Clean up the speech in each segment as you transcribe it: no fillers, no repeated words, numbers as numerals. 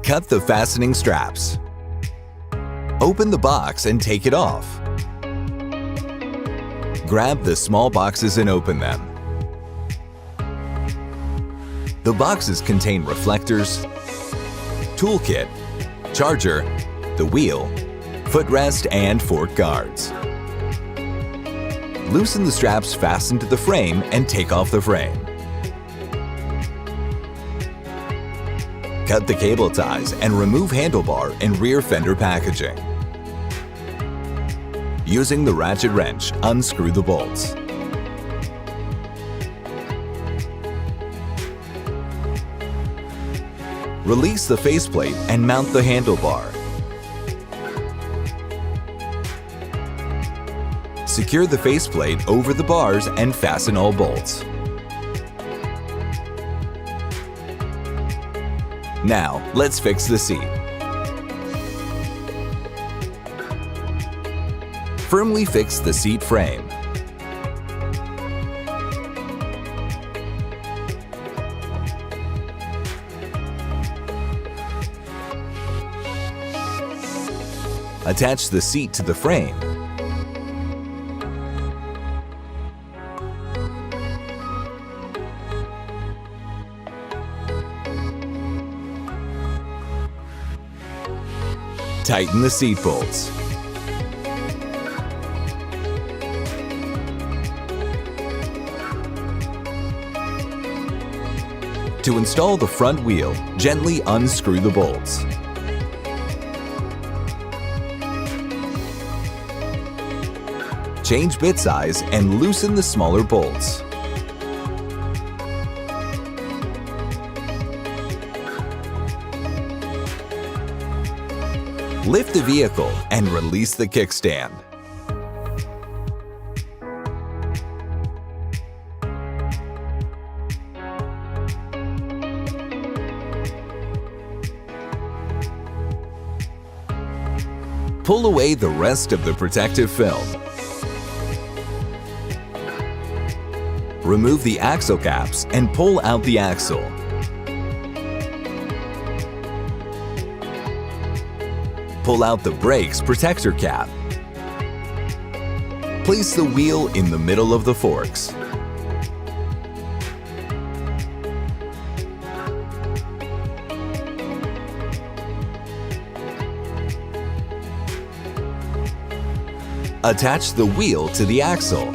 Cut the fastening straps. Open the box and take it off. Grab the small boxes and open them. The boxes contain reflectors, toolkit, charger, the wheel, footrest, and fork guards. Loosen the straps fastened to the frame and take off the frame. Cut the cable ties and remove handlebar and rear fender packaging. Using the ratchet wrench, unscrew the bolts. Release the faceplate and mount the handlebar. Secure the faceplate over the bars and fasten all bolts. Now, let's fix the seat. Firmly fix the seat frame. Attach the seat to the frame. Tighten the seat bolts. To install the front wheel, gently unscrew the bolts. Change bit size and loosen the smaller bolts. Lift the vehicle and release the kickstand. Pull away the rest of the protective film. Remove the axle caps and pull out the axle. Pull out the brakes protector cap. Place the wheel in the middle of the forks. Attach the wheel to the axle.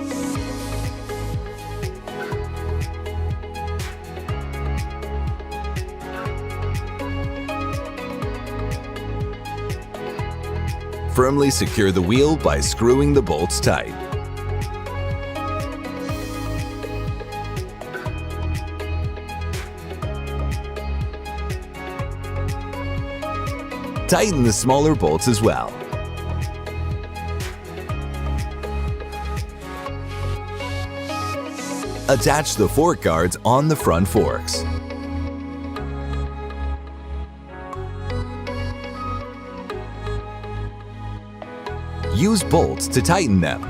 Firmly secure the wheel by screwing the bolts tight. Tighten the smaller bolts as well. Attach the fork guards on the front forks. Use bolts to tighten them.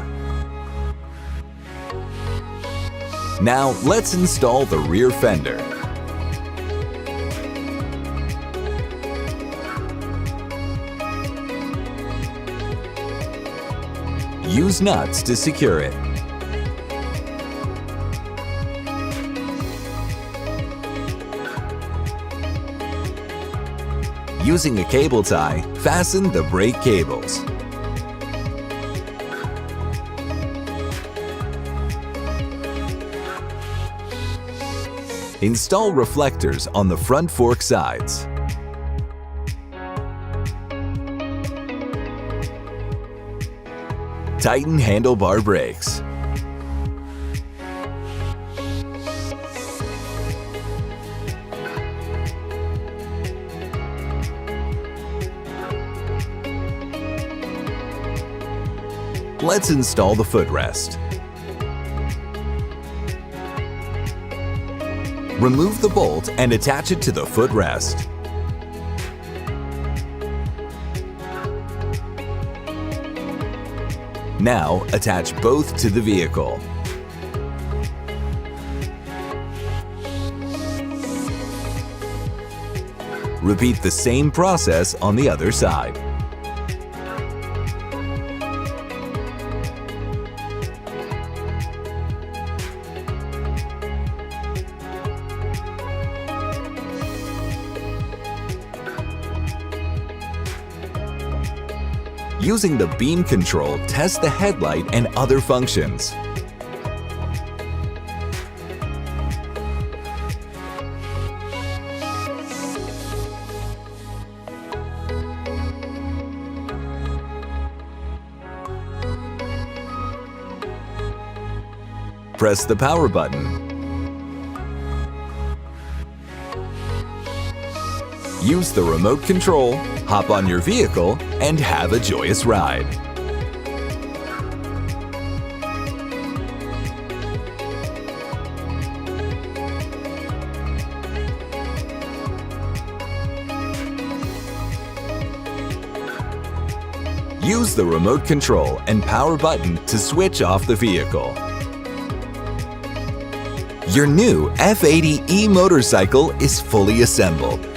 Now let's install the rear fender. Use nuts to secure it. Using a cable tie, fasten the brake cables. Install reflectors on the front fork sides. Tighten handlebar brakes. Let's install the footrest. Remove the bolt and attach it to the footrest. Now attach both to the vehicle. Repeat the same process on the other side. Using the beam control, test the headlight and other functions. Press the power button. Use the remote control, hop on your vehicle, and have a joyous ride. Use the remote control and power button to switch off the vehicle. Your new F80 e motorcycle is fully assembled.